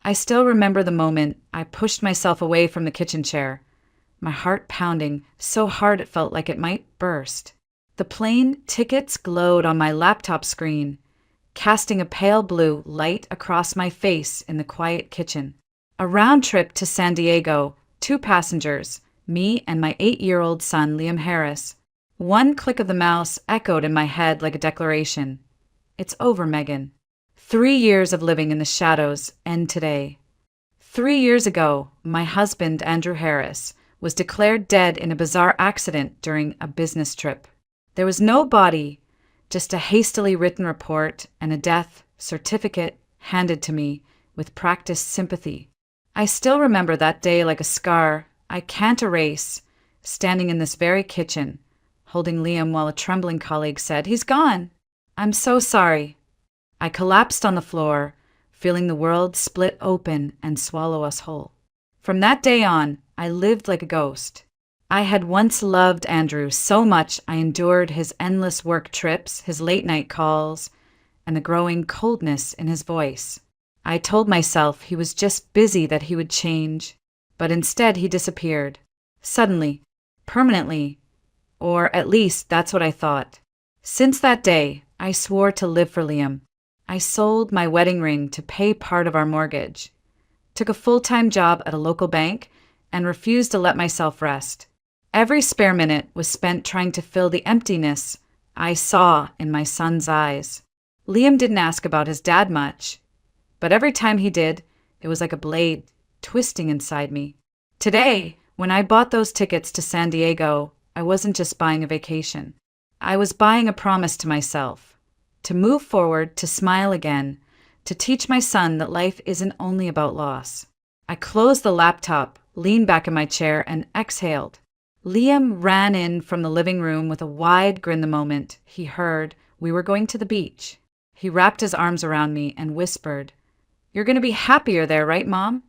I still remember the moment I pushed myself away from the kitchen chair, my heart pounding so hard it felt like it might burst. The plane tickets glowed on my laptop screen, casting a pale blue light across my face in the quiet kitchen. A round trip to San Diego, 2 passengers, me and my 8-year-old son, Liam Harris. One click of the mouse echoed in my head like a declaration. It's over, Megan. 3 years of living in the shadows end today. 3 years ago, my husband, Andrew Harris, was declared dead in a bizarre accident during a business trip. There was no body, just a hastily written report and a death certificate handed to me with practiced sympathy. I still remember that day like a scar I can't erase, standing in this very kitchen, holding Liam while a trembling colleague said, "He's gone. I'm so sorry." I collapsed on the floor, feeling the world split open and swallow us whole. From that day on, I lived like a ghost. I had once loved Andrew so much I endured his endless work trips, his late-night calls, and the growing coldness in his voice. I told myself he was just busy, that he would change, but instead he disappeared. Suddenly, permanently, or at least that's what I thought. Since that day, I swore to live for Liam. I sold my wedding ring to pay part of our mortgage, took a full-time job at a local bank, and refused to let myself rest. Every spare minute was spent trying to fill the emptiness I saw in my son's eyes. Liam didn't ask about his dad much, but every time he did, it was like a blade twisting inside me. Today, when I bought those tickets to San Diego, I wasn't just buying a vacation. I was buying a promise to myself. To move forward, to smile again, to teach my son that life isn't only about loss. I closed the laptop, leaned back in my chair, and exhaled. Liam ran in from the living room with a wide grin the moment he heard we were going to the beach. He wrapped his arms around me and whispered, "You're going to be happier there, right, Mom?"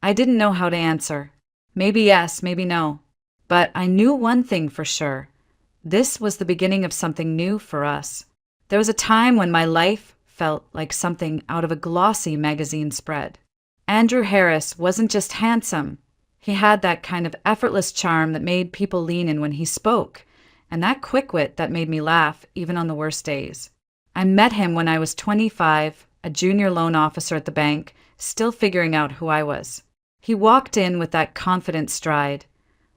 I didn't know how to answer. Maybe yes, maybe no. But I knew one thing for sure. This was the beginning of something new for us. There was a time when my life felt like something out of a glossy magazine spread. Andrew Harris wasn't just handsome. He had that kind of effortless charm that made people lean in when he spoke, and that quick wit that made me laugh even on the worst days. I met him when I was 25, a junior loan officer at the bank, still figuring out who I was. He walked in with that confident stride,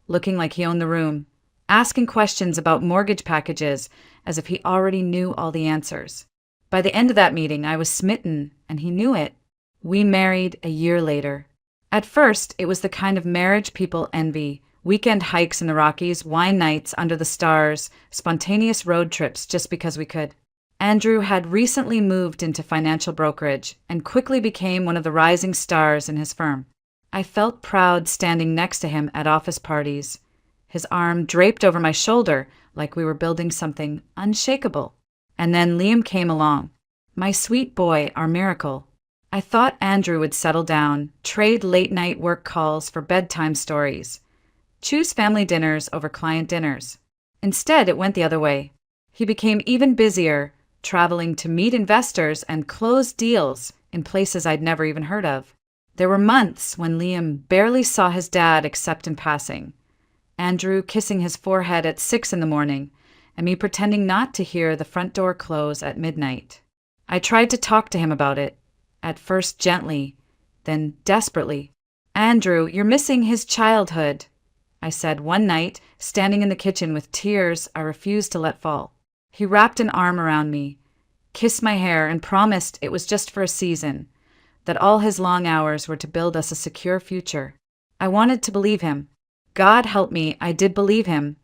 looking like he owned the room, asking questions about mortgage packages as if he already knew all the answers. By the end of that meeting, I was smitten, and he knew it. We married a year later. At first, it was the kind of marriage people envy: weekend hikes in the Rockies, wine nights under the stars, spontaneous road trips just because we could. Andrew had recently moved into financial brokerage and quickly became one of the rising stars in his firm. I felt proud standing next to him at office parties, his arm draped over my shoulder like we were building something unshakable. And then Liam came along. My sweet boy, our miracle. I thought Andrew would settle down, trade late-night work calls for bedtime stories, choose family dinners over client dinners. Instead, it went the other way. He became even busier, traveling to meet investors and close deals in places I'd never even heard of. There were months when Liam barely saw his dad except in passing. Andrew kissing his forehead at 6 a.m, and me pretending not to hear the front door close at midnight. I tried to talk to him about it, at first gently, then desperately. "Andrew, you're missing his childhood," I said one night, standing in the kitchen with tears I refused to let fall. He wrapped an arm around me, kissed my hair, and promised it was just for a season, that all his long hours were to build us a secure future. I wanted to believe him. God help me, I did believe him,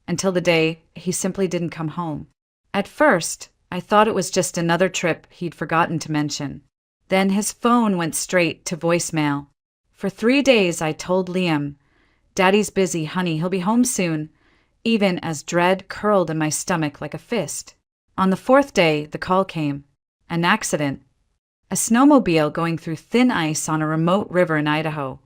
until the day he simply didn't come home. At first, I thought it was just another trip he'd forgotten to mention. Then his phone went straight to voicemail. For 3 days I told Liam, "Daddy's busy, honey, he'll be home soon," even as dread curled in my stomach like a fist. On the 4th day, the call came. An accident. A snowmobile going through thin ice on a remote river in Idaho,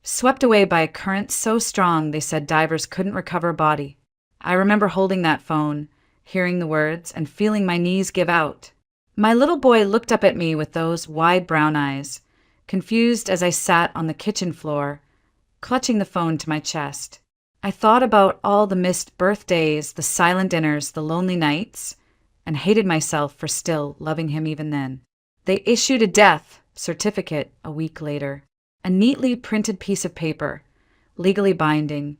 swept away by a current so strong they said divers couldn't recover a body. I remember holding that phone, hearing the words, and feeling my knees give out. My little boy looked up at me with those wide brown eyes, confused as I sat on the kitchen floor, clutching the phone to my chest. I thought about all the missed birthdays, the silent dinners, the lonely nights, and hated myself for still loving him even then. They issued a death certificate a week later, a neatly printed piece of paper, legally binding,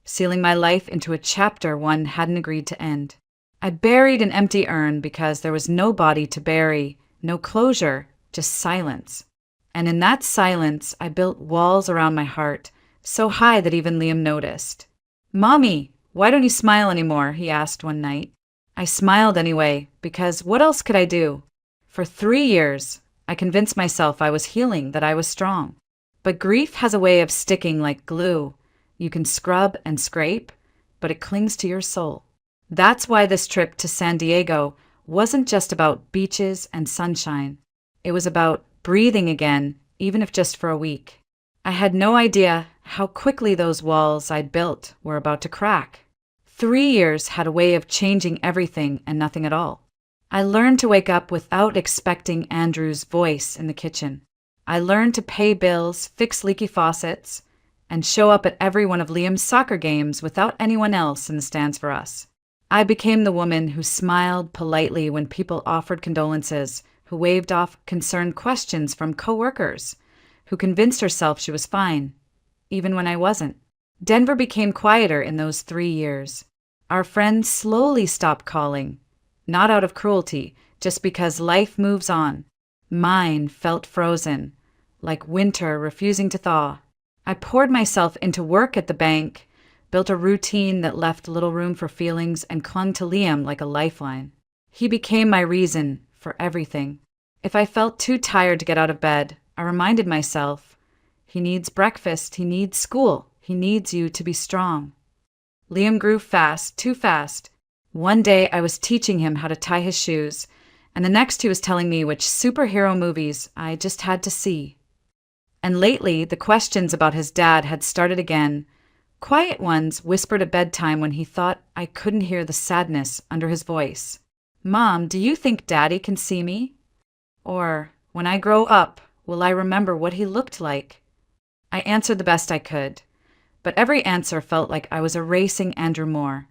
sealing my life into a chapter one hadn't agreed to end. I buried an empty urn because there was no body to bury, no closure, just silence. And in that silence, I built walls around my heart, so high that even Liam noticed. "Mommy, why don't you smile anymore?" he asked one night. I smiled anyway, because what else could I do? For 3 years, I convinced myself I was healing, that I was strong. But grief has a way of sticking like glue. You can scrub and scrape, but it clings to your soul. That's why this trip to San Diego wasn't just about beaches and sunshine. It was about breathing again, even if just for a week. I had no idea how quickly those walls I'd built were about to crack. 3 years had a way of changing everything and nothing at all. I learned to wake up without expecting Andrew's voice in the kitchen. I learned to pay bills, fix leaky faucets, and show up at every one of Liam's soccer games without anyone else in the stands for us. I became the woman who smiled politely when people offered condolences, who waved off concerned questions from coworkers, who convinced herself she was fine, even when I wasn't. Denver became quieter in those 3 years. Our friends slowly stopped calling, not out of cruelty, just because life moves on. Mine felt frozen, like winter refusing to thaw. I poured myself into work at the bank, built a routine that left little room for feelings, and clung to Liam like a lifeline. He became my reason for everything. If I felt too tired to get out of bed, I reminded myself, he needs breakfast, he needs school, he needs you to be strong. Liam grew fast, too fast. One day I was teaching him how to tie his shoes, and the next he was telling me which superhero movies I just had to see. And lately, the questions about his dad had started again, quiet ones whispered at bedtime when he thought I couldn't hear the sadness under his voice. "Mom, do you think Daddy can see me? Or, when I grow up, will I remember what he looked like?" I answered the best I could, but every answer felt like I was erasing Andrew Moore,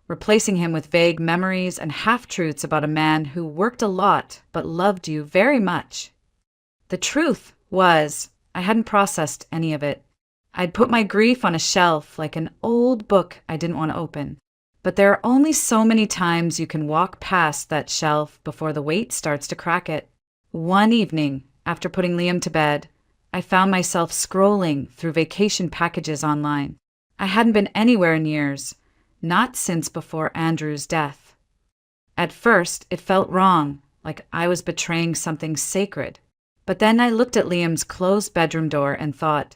replacing him with vague memories and half-truths about a man who worked a lot but loved you very much. The truth was, I hadn't processed any of it. I'd put my grief on a shelf like an old book I didn't want to open. But there are only so many times you can walk past that shelf before the weight starts to crack it. One evening, after putting Liam to bed, I found myself scrolling through vacation packages online. I hadn't been anywhere in years, not since before Andrew's death. At first, it felt wrong, like I was betraying something sacred. But then I looked at Liam's closed bedroom door and thought,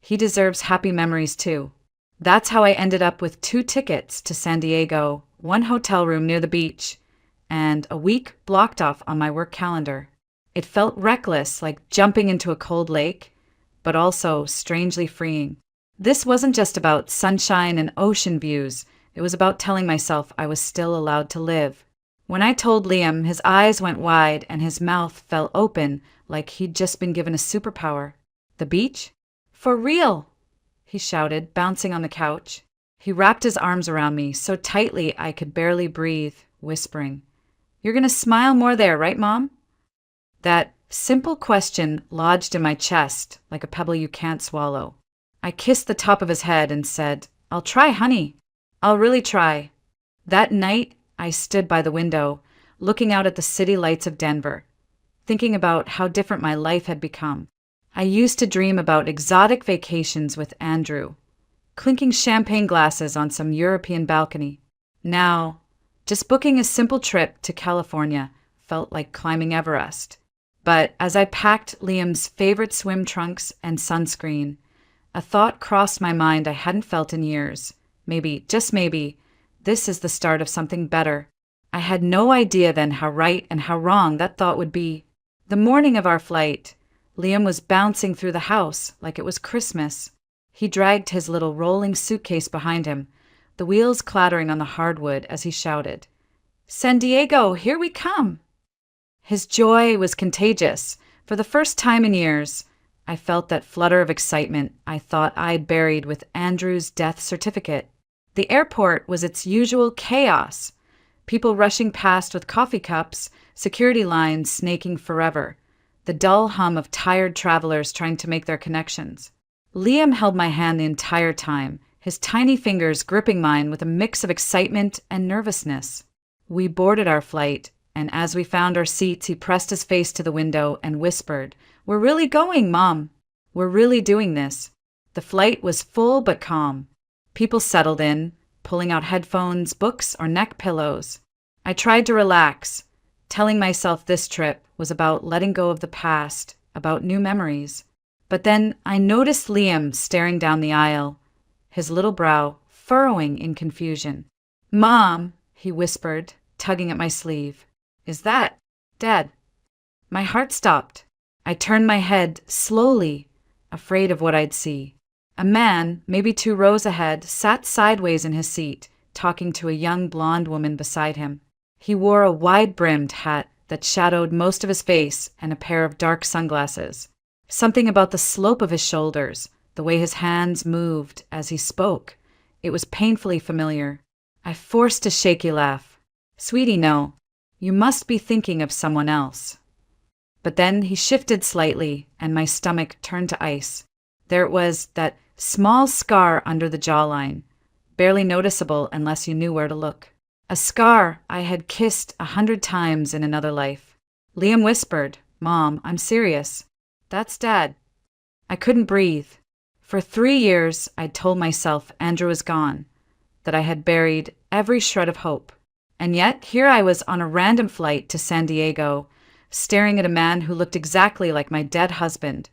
he deserves happy memories too. That's how I ended up with 2 tickets to San Diego, 1 hotel room near the beach, and a week blocked off on my work calendar. It felt reckless, like jumping into a cold lake, but also strangely freeing. This wasn't just about sunshine and ocean views. It was about telling myself I was still allowed to live. When I told Liam, his eyes went wide and his mouth fell open like he'd just been given a superpower. "The beach? For real?" he shouted, bouncing on the couch. He wrapped his arms around me so tightly I could barely breathe, whispering, "You're gonna smile more there, right, Mom?" That simple question lodged in my chest like a pebble you can't swallow. I kissed the top of his head and said, "I'll try, honey. I'll really try." That night, I stood by the window, looking out at the city lights of Denver, thinking about how different my life had become. I used to dream about exotic vacations with Andrew, clinking champagne glasses on some European balcony. Now, just booking a simple trip to California felt like climbing Everest. But as I packed Liam's favorite swim trunks and sunscreen, a thought crossed my mind I hadn't felt in years. Maybe, just maybe, this is the start of something better. I had no idea then how right and how wrong that thought would be. The morning of our flight, Liam was bouncing through the house like it was Christmas. He dragged his little rolling suitcase behind him, the wheels clattering on the hardwood as he shouted, "San Diego, here we come!" His joy was contagious. For the first time in years, I felt that flutter of excitement I thought I'd buried with Andrew's death certificate. The airport was its usual chaos. People rushing past with coffee cups, security lines snaking forever, the dull hum of tired travelers trying to make their connections. Liam held my hand the entire time, his tiny fingers gripping mine with a mix of excitement and nervousness. We boarded our flight, and as we found our seats, he pressed his face to the window and whispered, "We're really going, Mom. We're really doing this." The flight was full but calm. People settled in, pulling out headphones, books, or neck pillows. I tried to relax, telling myself this trip was about letting go of the past, about new memories. But then I noticed Liam staring down the aisle, his little brow furrowing in confusion. "Mom," he whispered, tugging at my sleeve. "Is that Dad?" My heart stopped. I turned my head slowly, afraid of what I'd see. A man, maybe 2 rows ahead, sat sideways in his seat, talking to a young blonde woman beside him. He wore a wide-brimmed hat that shadowed most of his face and a pair of dark sunglasses. Something about the slope of his shoulders, the way his hands moved as he spoke, it was painfully familiar. I forced a shaky laugh. "Sweetie, no. You must be thinking of someone else." But then he shifted slightly, and my stomach turned to ice. There it was, that small scar under the jawline, barely noticeable unless you knew where to look. A scar I had kissed 100 times in another life. Liam whispered, "Mom, I'm serious. That's Dad." I couldn't breathe. For 3 years, I'd told myself Andrew was gone, that I had buried every shred of hope. And yet, here I was on a random flight to San Diego, staring at a man who looked exactly like my dead husband,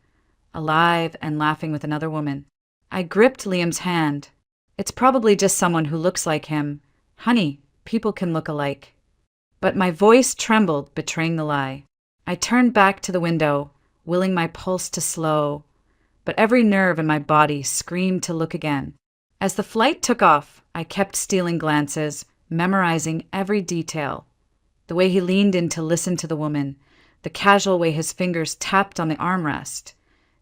alive and laughing with another woman. I gripped Liam's hand. "It's probably just someone who looks like him. Honey, people can look alike." But my voice trembled, betraying the lie. I turned back to the window, willing my pulse to slow, but every nerve in my body screamed to look again. As the flight took off, I kept stealing glances, memorizing every detail. The way he leaned in to listen to the woman, the casual way his fingers tapped on the armrest,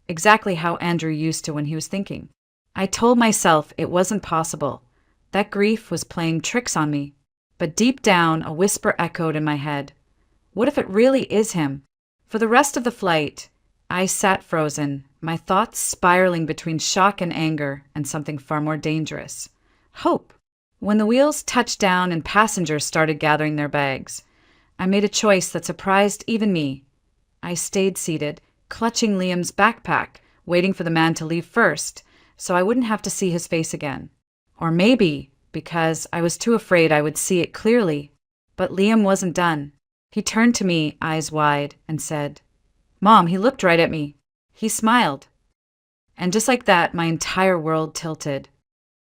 exactly how Andrew used to when he was thinking. I told myself it wasn't possible. That grief was playing tricks on me. But deep down, a whisper echoed in my head. What if it really is him? For the rest of the flight, I sat frozen, my thoughts spiraling between shock and anger and something far more dangerous. Hope. When the wheels touched down and passengers started gathering their bags, I made a choice that surprised even me. I stayed seated, clutching Liam's backpack, waiting for the man to leave first, so I wouldn't have to see his face again. Or maybe because I was too afraid I would see it clearly. But Liam wasn't done. He turned to me, eyes wide, and said, "Mom," he looked right at me. He smiled. And just like that, my entire world tilted.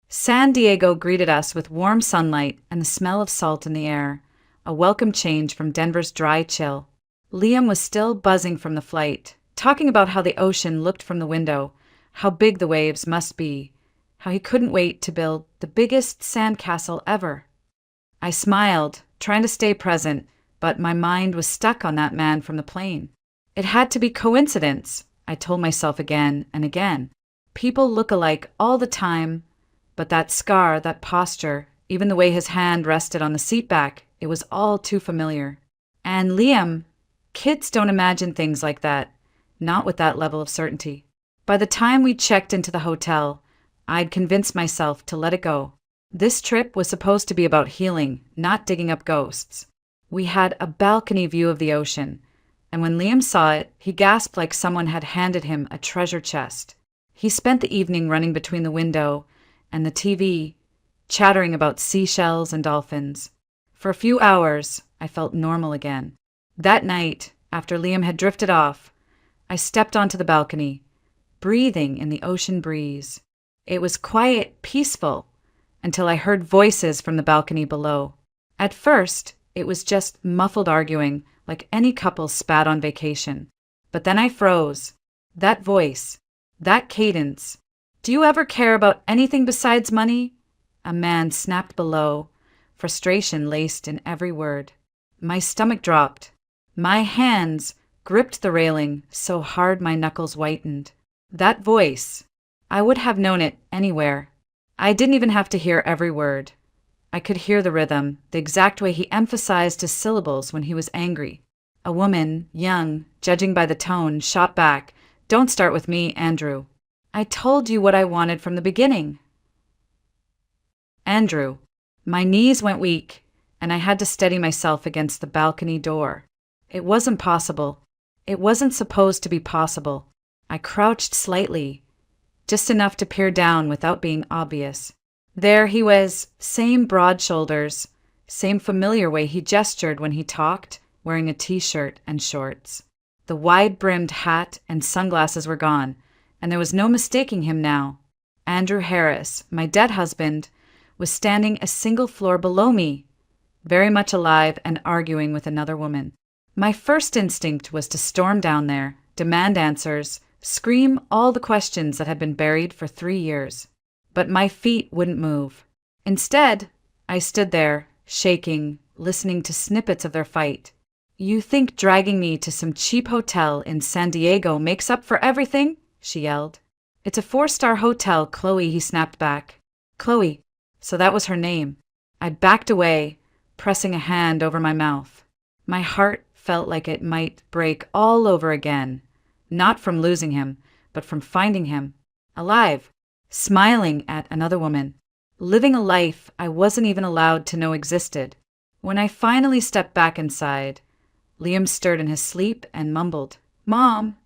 San Diego greeted us with warm sunlight and the smell of salt in the air, a welcome change from Denver's dry chill. Liam was still buzzing from the flight, talking about how the ocean looked from the window, how big the waves must be, how he couldn't wait to build the biggest sandcastle ever. I smiled, trying to stay present, but my mind was stuck on that man from the plane. It had to be coincidence, I told myself again and again. People look alike all the time, but that scar, that posture, even the way his hand rested on the seat back, it was all too familiar. And Liam, kids don't imagine things like that, not with that level of certainty. By the time we checked into the hotel, I'd convinced myself to let it go. This trip was supposed to be about healing, not digging up ghosts. We had a balcony view of the ocean, and when Liam saw it, he gasped like someone had handed him a treasure chest. He spent the evening running between the window and the TV, chattering about seashells and dolphins. For a few hours, I felt normal again. That night, after Liam had drifted off, I stepped onto the balcony, breathing in the ocean breeze. It was quiet, peaceful, until I heard voices from the balcony below. At first, it was just muffled arguing, like any couple spat on vacation. But then I froze. That voice, that cadence. "Do you ever care about anything besides money?" A man snapped below, frustration laced in every word. My stomach dropped. My hands gripped the railing so hard my knuckles whitened. That voice. I would have known it anywhere. I didn't even have to hear every word. I could hear the rhythm, the exact way he emphasized his syllables when he was angry. A woman, young, judging by the tone, shot back, "Don't start with me, Andrew. I told you what I wanted from the beginning." Andrew. My knees went weak, and I had to steady myself against the balcony door. It wasn't possible. It wasn't supposed to be possible. I crouched slightly, just enough to peer down without being obvious. There he was, same broad shoulders, same familiar way he gestured when he talked, wearing a t-shirt and shorts. The wide-brimmed hat and sunglasses were gone, and there was no mistaking him now. Andrew Harris, my dead husband, was standing a single floor below me, very much alive and arguing with another woman. My first instinct was to storm down there, demand answers, scream all the questions that had been buried for 3 years. But my feet wouldn't move. Instead, I stood there, shaking, listening to snippets of their fight. "You think dragging me to some cheap hotel in San Diego makes up for everything?" she yelled. "It's a 4-star hotel, Chloe," he snapped back. Chloe. So that was her name. I backed away, pressing a hand over my mouth. My heart felt like it might break all over again, not from losing him, but from finding him, alive, smiling at another woman, living a life I wasn't even allowed to know existed. When I finally stepped back inside, Liam stirred in his sleep and mumbled, "Mom."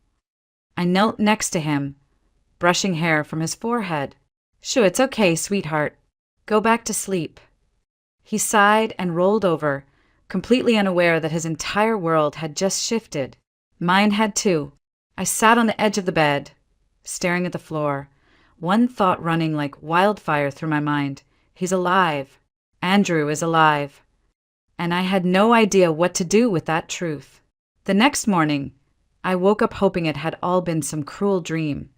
I knelt next to him, brushing hair from his forehead. "Shoo, it's okay, sweetheart. Go back to sleep." He sighed and rolled over, completely unaware that his entire world had just shifted. Mine had too. I sat on the edge of the bed, staring at the floor, one thought running like wildfire through my mind. He's alive. Andrew is alive. And I had no idea what to do with that truth. The next morning, I woke up hoping it had all been some cruel dream.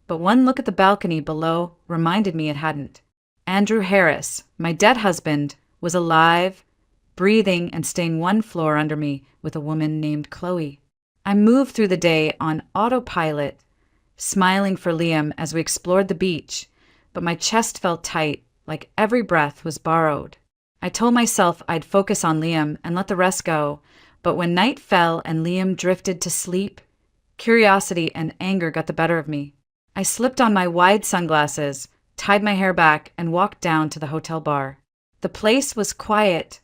But one look at the balcony below reminded me it hadn't. Andrew Harris, my dead husband, was alive, breathing and staying one floor under me with a woman named Chloe. I moved through the day on autopilot, smiling for Liam as we explored the beach, but my chest felt tight, like every breath was borrowed. I told myself I'd focus on Liam and let the rest go, but when night fell and Liam drifted to sleep, curiosity and anger got the better of me. I slipped on my wide sunglasses, tied my hair back, and walked down to the hotel bar. The place was quiet,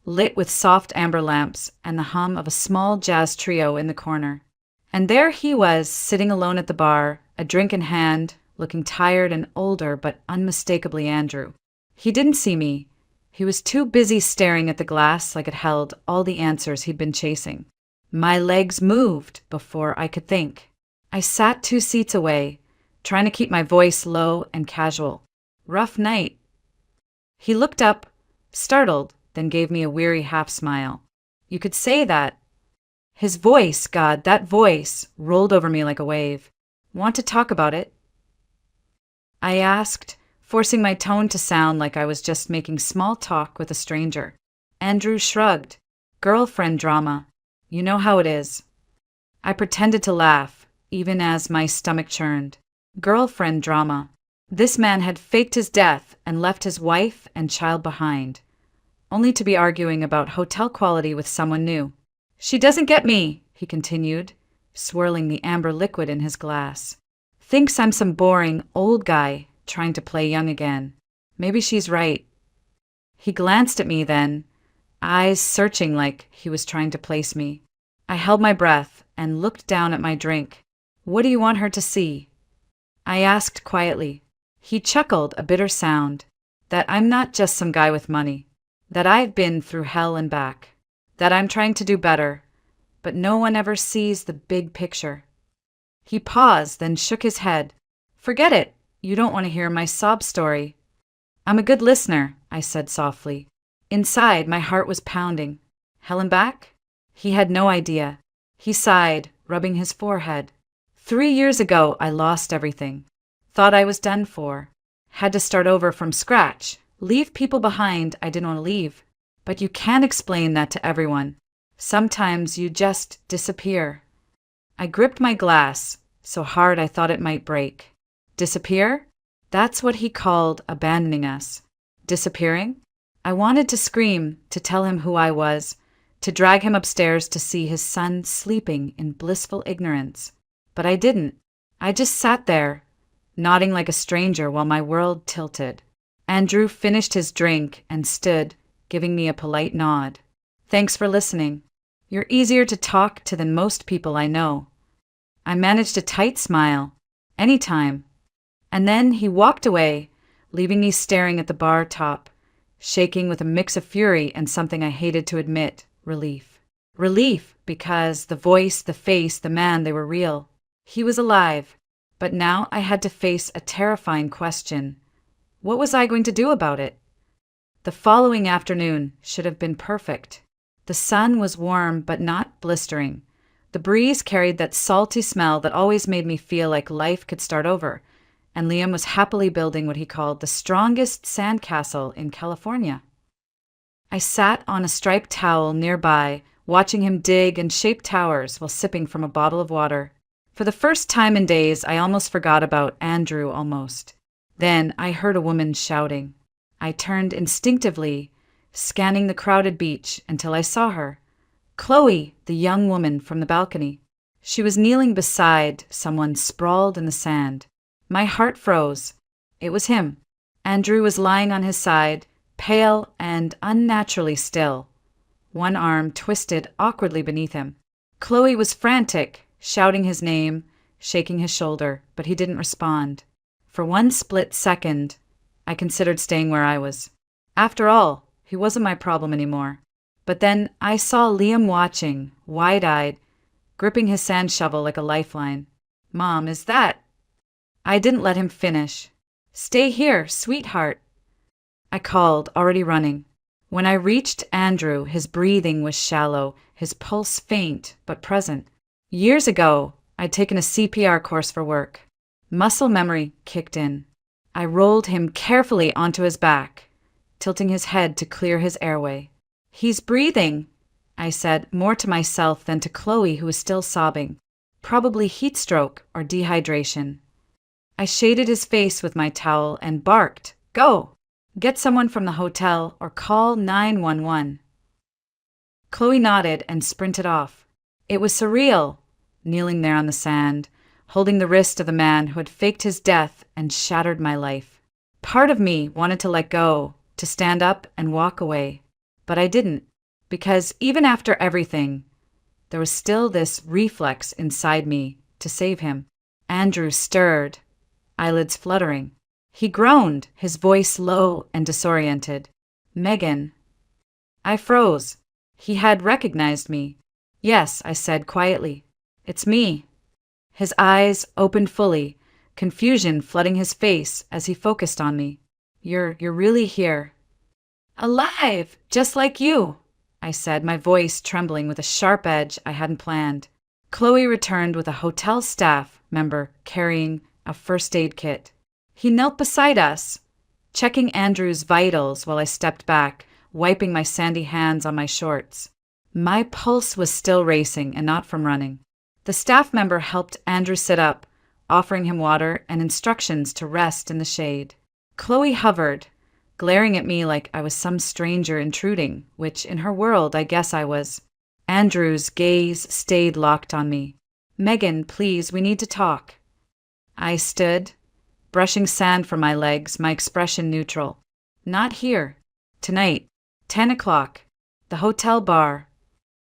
lit with soft amber lamps and the hum of a small jazz trio in the corner. And there he was, sitting alone at the bar, a drink in hand, looking tired and older but unmistakably Andrew. He didn't see me. He was too busy staring at the glass like it held all the answers he'd been chasing. My legs moved before I could think. I sat 2 seats away, trying to keep my voice low and casual. "Rough night." He looked up, startled, then gave me a weary half-smile. "You could say that." His voice, God, that voice, rolled over me like a wave. "Want to talk about it?" I asked, forcing my tone to sound like I was just making small talk with a stranger. Andrew shrugged. "Girlfriend drama. You know how it is." I pretended to laugh, even as my stomach churned. Girlfriend drama. This man had faked his death and left his wife and child behind, only to be arguing about hotel quality with someone new. "She doesn't get me," he continued, swirling the amber liquid in his glass. "Thinks I'm some boring old guy trying to play young again. Maybe she's right." He glanced at me then, eyes searching like he was trying to place me. I held my breath and looked down at my drink. "What do you want her to see?" I asked quietly. He chuckled, a bitter sound. "That I'm not just some guy with money. That I've been through hell and back. That I'm trying to do better, but no one ever sees the big picture." He paused, then shook his head. "Forget it. You don't want to hear my sob story." "I'm a good listener," I said softly. Inside, my heart was pounding. Hell and back? He had no idea. He sighed, rubbing his forehead. 3 years ago, I lost everything. Thought I was done for. Had to start over from scratch. Leave people behind I didn't want to leave. But you can't explain that to everyone. Sometimes you just disappear. I gripped my glass, so hard I thought it might break. Disappear? That's what he called abandoning us. Disappearing? I wanted to scream, to tell him who I was, to drag him upstairs to see his son sleeping in blissful ignorance. But I didn't. I just sat there, nodding like a stranger while my world tilted. Andrew finished his drink and stood, giving me a polite nod. Thanks for listening. You're easier to talk to than most people I know. I managed a tight smile. Anytime. And then he walked away, leaving me staring at the bar top, shaking with a mix of fury and something I hated to admit, relief. Relief, because the voice, the face, the man, they were real. He was alive. But now I had to face a terrifying question. What was I going to do about it? The following afternoon should have been perfect. The sun was warm but not blistering. The breeze carried that salty smell that always made me feel like life could start over, and Liam was happily building what he called the strongest sandcastle in California. I sat on a striped towel nearby, watching him dig and shape towers while sipping from a bottle of water. For the first time in days, I almost forgot about Andrew almost. Then I heard a woman shouting. I turned instinctively, scanning the crowded beach until I saw her. Chloe, the young woman from the balcony. She was kneeling beside someone sprawled in the sand. My heart froze. It was him. Andrew was lying on his side, pale and unnaturally still. One arm twisted awkwardly beneath him. Chloe was frantic, shouting his name, shaking his shoulder, but he didn't respond. For one split second, I considered staying where I was. After all, he wasn't my problem anymore. But then I saw Liam watching, wide-eyed, gripping his sand shovel like a lifeline. Mom, is that? I didn't let him finish. Stay here, sweetheart. I called, already running. When I reached Andrew, his breathing was shallow, his pulse faint but present. Years ago, I'd taken a CPR course for work. Muscle memory kicked in. I rolled him carefully onto his back, tilting his head to clear his airway. He's breathing, I said, more to myself than to Chloe, who was still sobbing. Probably heat stroke or dehydration. I shaded his face with my towel and barked, "Go! Get someone from the hotel or call 911." Chloe nodded and sprinted off. It was surreal, kneeling there on the sand, holding the wrist of the man who had faked his death and shattered my life. Part of me wanted to let go, to stand up and walk away. But I didn't, because even after everything, there was still this reflex inside me to save him. Andrew stirred, eyelids fluttering. He groaned, his voice low and disoriented. "Megan." I froze. He had recognized me. "Yes," I said quietly. "It's me." His eyes opened fully, confusion flooding his face as he focused on me. You're really here." "Alive, just like you," I said, my voice trembling with a sharp edge I hadn't planned. Chloe returned with a hotel staff member carrying a first aid kit. He knelt beside us, checking Andrew's vitals while I stepped back, wiping my sandy hands on my shorts. My pulse was still racing and not from running. The staff member helped Andrew sit up, offering him water and instructions to rest in the shade. Chloe hovered, glaring at me like I was some stranger intruding, which in her world I guess I was. Andrew's gaze stayed locked on me. "Megan, please, we need to talk." I stood, brushing sand from my legs, my expression neutral. "Not here. Tonight, 10 o'clock, the hotel bar."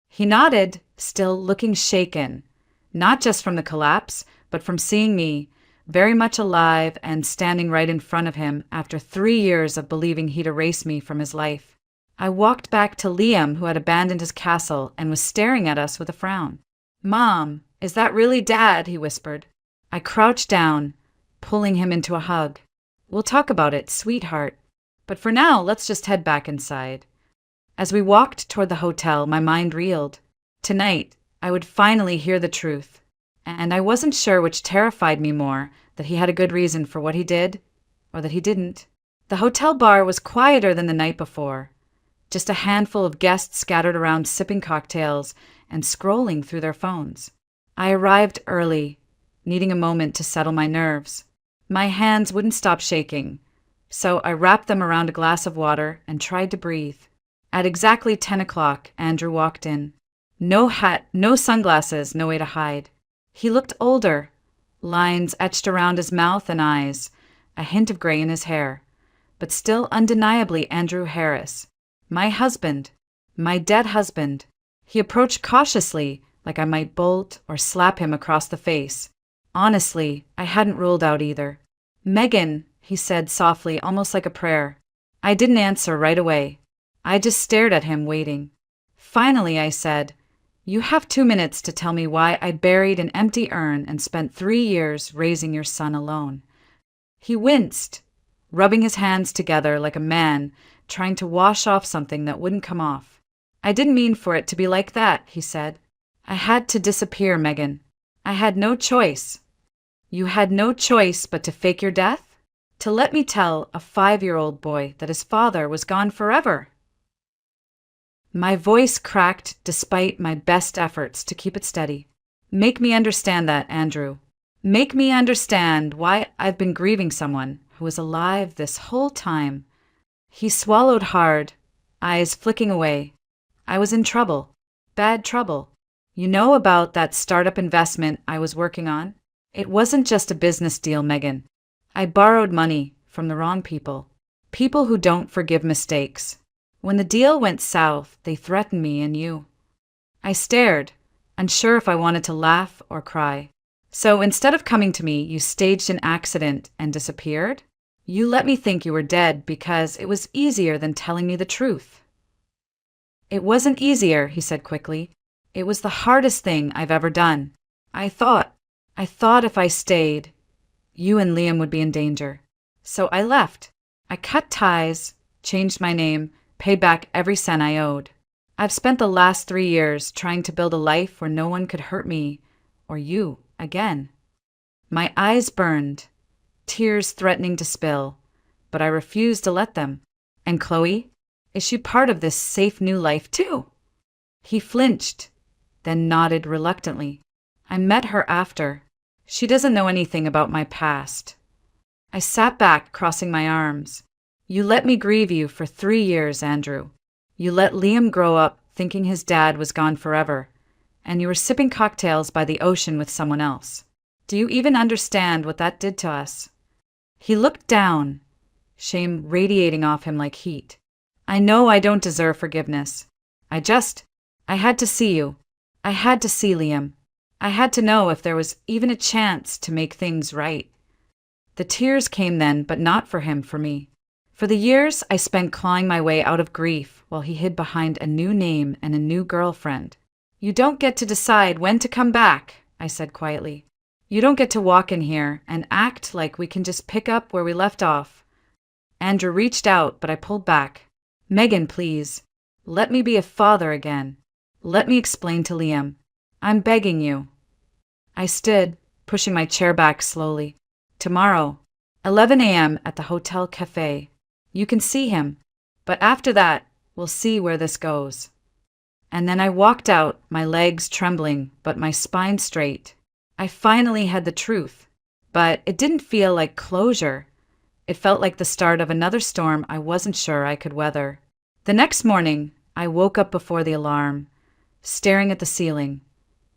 He nodded, still looking shaken, not just from the collapse, but from seeing me, very much alive and standing right in front of him after 3 years of believing he'd erase me from his life. I walked back to Liam, who had abandoned his castle and was staring at us with a frown. "Mom, is that really Dad?" he whispered. I crouched down, pulling him into a hug. "We'll talk about it, sweetheart. But for now, let's just head back inside." As we walked toward the hotel, my mind reeled. Tonight, I would finally hear the truth. And I wasn't sure which terrified me more, that he had a good reason for what he did, or that he didn't. The hotel bar was quieter than the night before. Just a handful of guests scattered around sipping cocktails and scrolling through their phones. I arrived early, needing a moment to settle my nerves. My hands wouldn't stop shaking, so I wrapped them around a glass of water and tried to breathe. At exactly 10 o'clock, Andrew walked in. No hat, no sunglasses, no way to hide. He looked older, lines etched around his mouth and eyes, a hint of gray in his hair, but still undeniably Andrew Harris. My husband. My dead husband. He approached cautiously, like I might bolt or slap him across the face. Honestly, I hadn't ruled out either. "Megan," he said softly, almost like a prayer. I didn't answer right away. I just stared at him, waiting. Finally, I said, "You have 2 minutes to tell me why I buried an empty urn and spent 3 years raising your son alone." He winced, rubbing his hands together like a man trying to wash off something that wouldn't come off. "I didn't mean for it to be like that," he said. "I had to disappear, Megan. I had no choice." "You had no choice but to fake your death? To let me tell a 5-year-old boy that his father was gone forever?" My voice cracked despite my best efforts to keep it steady. "Make me understand that, Andrew. Make me understand why I've been grieving someone who was alive this whole time." He swallowed hard, eyes flicking away. "I was in trouble. Bad trouble. You know about that startup investment I was working on? It wasn't just a business deal, Megan. I borrowed money from the wrong people. People who don't forgive mistakes. When the deal went south, they threatened me and you." I stared, unsure if I wanted to laugh or cry. "So instead of coming to me, you staged an accident and disappeared? You let me think you were dead because it was easier than telling me the truth." "It wasn't easier," he said quickly. "It was the hardest thing I've ever done. I thought if I stayed, you and Liam would be in danger. So I left. I cut ties, changed my name, paid back every cent I owed. I've spent the last 3 years trying to build a life where no one could hurt me or you again." My eyes burned, tears threatening to spill, but I refused to let them. "And Chloe? Is she part of this safe new life too?" He flinched, then nodded reluctantly. "I met her after. She doesn't know anything about my past." I sat back, crossing my arms. "You let me grieve you for 3 years, Andrew. You let Liam grow up thinking his dad was gone forever, and you were sipping cocktails by the ocean with someone else. Do you even understand what that did to us?" He looked down, shame radiating off him like heat. "I know I don't deserve forgiveness. I had to see you. I had to see Liam. I had to know if there was even a chance to make things right." The tears came then, but not for him, for me. For the years I spent clawing my way out of grief while he hid behind a new name and a new girlfriend. "You don't get to decide when to come back," I said quietly. "You don't get to walk in here and act like we can just pick up where we left off." Andrew reached out, but I pulled back. "Megan, please. Let me be a father again. Let me explain to Liam. I'm begging you." I stood, pushing my chair back slowly. "Tomorrow, 11 a.m. at the Hotel Cafe. You can see him, but after that, we'll see where this goes." And then I walked out, my legs trembling, but my spine straight. I finally had the truth, but it didn't feel like closure. It felt like the start of another storm I wasn't sure I could weather. The next morning, I woke up before the alarm, staring at the ceiling,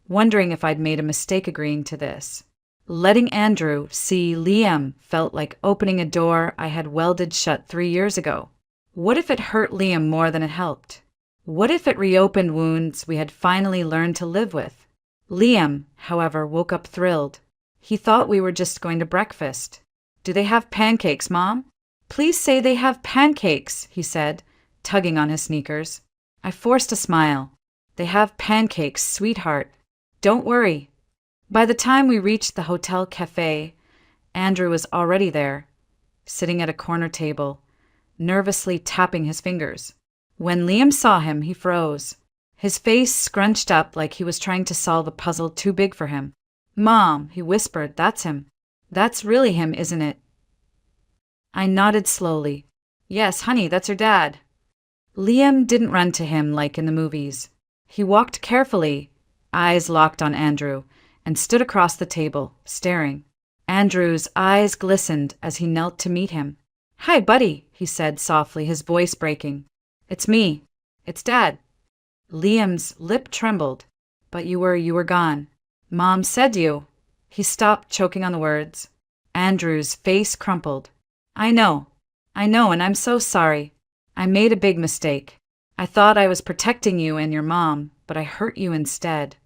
wondering if I'd made a mistake agreeing to this. Letting Andrew see Liam felt like opening a door I had welded shut 3 years ago. What if it hurt Liam more than it helped? What if it reopened wounds we had finally learned to live with? Liam, however, woke up thrilled. He thought we were just going to breakfast. "Do they have pancakes, Mom? Please say they have pancakes," he said, tugging on his sneakers. I forced a smile. "They have pancakes, sweetheart. Don't worry." By the time we reached the Hotel Cafe, Andrew was already there, sitting at a corner table, nervously tapping his fingers. When Liam saw him, he froze. His face scrunched up like he was trying to solve a puzzle too big for him. "Mom," he whispered, "that's him. That's really him, isn't it?" I nodded slowly. "Yes, honey, that's your dad." Liam didn't run to him like in the movies. He walked carefully, eyes locked on Andrew, and stood across the table, staring. Andrew's eyes glistened as he knelt to meet him. "Hi, buddy," he said softly, his voice breaking. "It's me. It's Dad." Liam's lip trembled. "But you were gone. Mom said you." He stopped, choking on the words. Andrew's face crumpled. I know, and I'm so sorry. I made a big mistake. I thought I was protecting you and your mom, but I hurt you instead."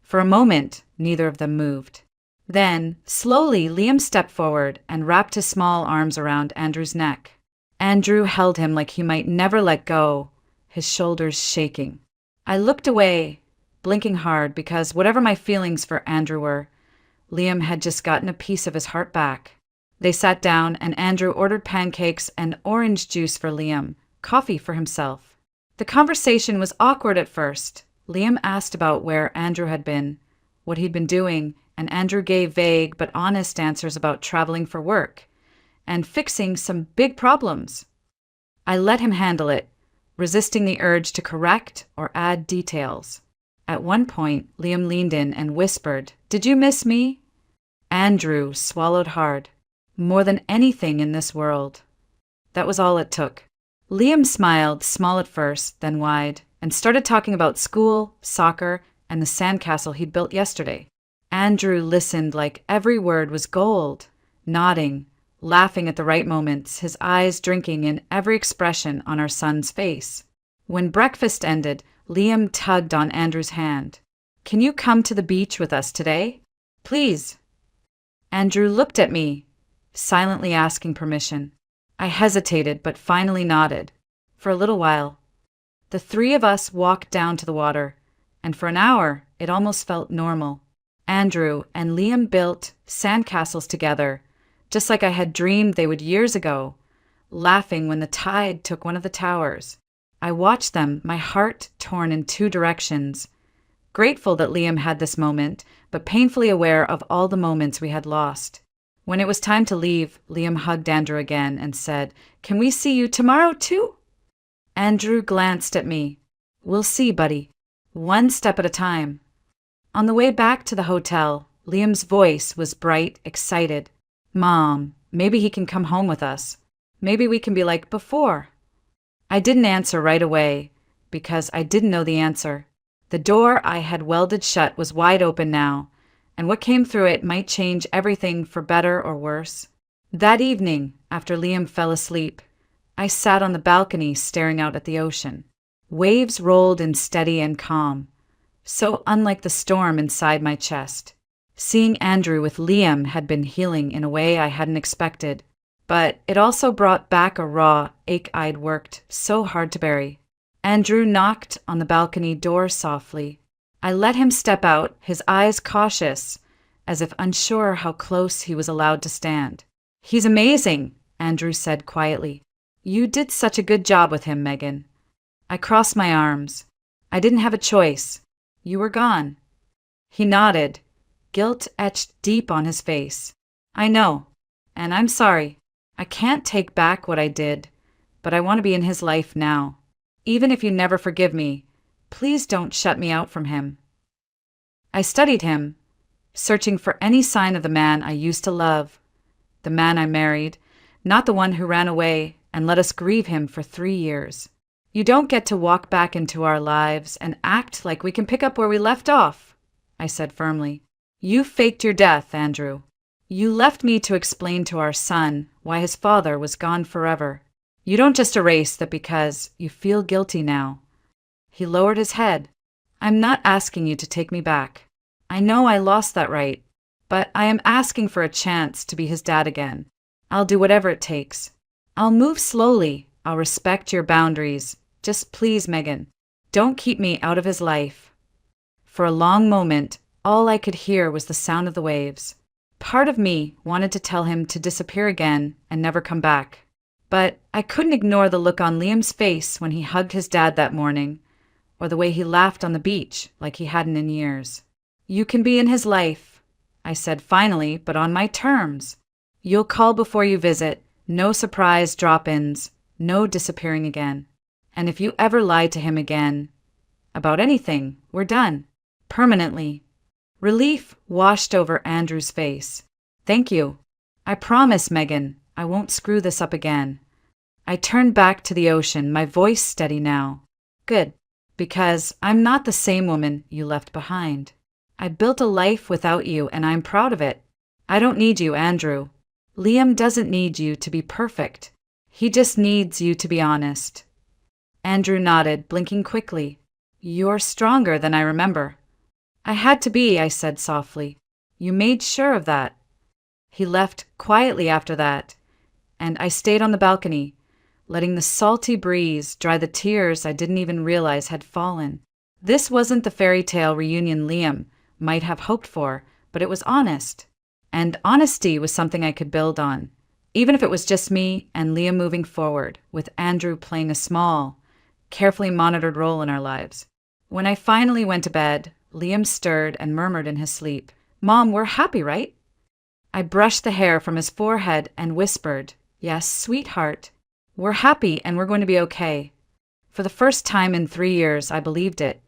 For a moment, neither of them moved. Then, slowly, Liam stepped forward and wrapped his small arms around Andrew's neck. Andrew held him like he might never let go, his shoulders shaking. I looked away, blinking hard because whatever my feelings for Andrew were, Liam had just gotten a piece of his heart back. They sat down and Andrew ordered pancakes and orange juice for Liam, coffee for himself. The conversation was awkward at first. Liam asked about where Andrew had been, what he'd been doing, and Andrew gave vague but honest answers about traveling for work and fixing some big problems. I let him handle it, resisting the urge to correct or add details. At one point, Liam leaned in and whispered, "Did you miss me?" Andrew swallowed hard. More than anything in this world. That was all it took. Liam smiled, small at first, then wide, and started talking about school, soccer, and the sandcastle he'd built yesterday. Andrew listened like every word was gold, nodding, laughing at the right moments, his eyes drinking in every expression on our son's face. When breakfast ended, Liam tugged on Andrew's hand. "Can you come to the beach with us today? Please." Andrew looked at me, silently asking permission. I hesitated, but finally nodded. For a little while. The three of us walked down to the water, and for an hour it almost felt normal. Andrew and Liam built sandcastles together, just like I had dreamed they would years ago, laughing when the tide took one of the towers. I watched them, my heart torn in two directions, grateful that Liam had this moment, but painfully aware of all the moments we had lost. When it was time to leave, Liam hugged Andrew again and said, "Can we see you tomorrow too?" Andrew glanced at me. "We'll see, buddy. One step at a time." On the way back to the hotel, Liam's voice was bright, excited. "Mom, maybe he can come home with us. Maybe we can be like before." I didn't answer right away, because I didn't know the answer. The door I had welded shut was wide open now, and what came through it might change everything for better or worse. That evening, after Liam fell asleep, I sat on the balcony staring out at the ocean. Waves rolled in steady and calm, so unlike the storm inside my chest. Seeing Andrew with Liam had been healing in a way I hadn't expected, but it also brought back a raw ache I'd worked so hard to bury. Andrew knocked on the balcony door softly. I let him step out, his eyes cautious, as if unsure how close he was allowed to stand. "He's amazing," Andrew said quietly. "You did such a good job with him, Megan." I crossed my arms. I didn't have a choice. You were gone. He nodded, guilt etched deep on his face. "I know, and I'm sorry. I can't take back what I did, but I want to be in his life now. Even if you never forgive me, please don't shut me out from him." I studied him, searching for any sign of the man I used to love, the man I married, not the one who ran away and let us grieve him for 3 years. You don't get to walk back into our lives and act like we can pick up where we left off, I said firmly. You faked your death, Andrew. You left me to explain to our son why his father was gone forever. You don't just erase that because you feel guilty now. He lowered his head. I'm not asking you to take me back. I know I lost that right, but I am asking for a chance to be his dad again. I'll do whatever it takes. I'll move slowly. I'll respect your boundaries. Just please, Megan, don't keep me out of his life. For a long moment, all I could hear was the sound of the waves. Part of me wanted to tell him to disappear again and never come back. But I couldn't ignore the look on Liam's face when he hugged his dad that morning, or the way he laughed on the beach like he hadn't in years. You can be in his life, I said finally, but on my terms. You'll call before you visit, no surprise drop-ins, no disappearing again. And if you ever lie to him again, about anything, we're done. Permanently. Relief washed over Andrew's face. Thank you. I promise, Megan, I won't screw this up again. I turned back to the ocean, my voice steady now. Good, because I'm not the same woman you left behind. I built a life without you, and I'm proud of it. I don't need you, Andrew. Liam doesn't need you to be perfect. He just needs you to be honest. Andrew nodded, blinking quickly. You're stronger than I remember. I had to be, I said softly. You made sure of that. He left quietly after that, and I stayed on the balcony, letting the salty breeze dry the tears I didn't even realize had fallen. This wasn't the fairy tale reunion Liam might have hoped for, but it was honest. And honesty was something I could build on, even if it was just me and Liam moving forward, with Andrew playing a small, carefully monitored role in our lives. When I finally went to bed, Liam stirred and murmured in his sleep, Mom, we're happy, right? I brushed the hair from his forehead and whispered, Yes, sweetheart. We're happy and we're going to be okay. For the first time in 3 years, I believed it.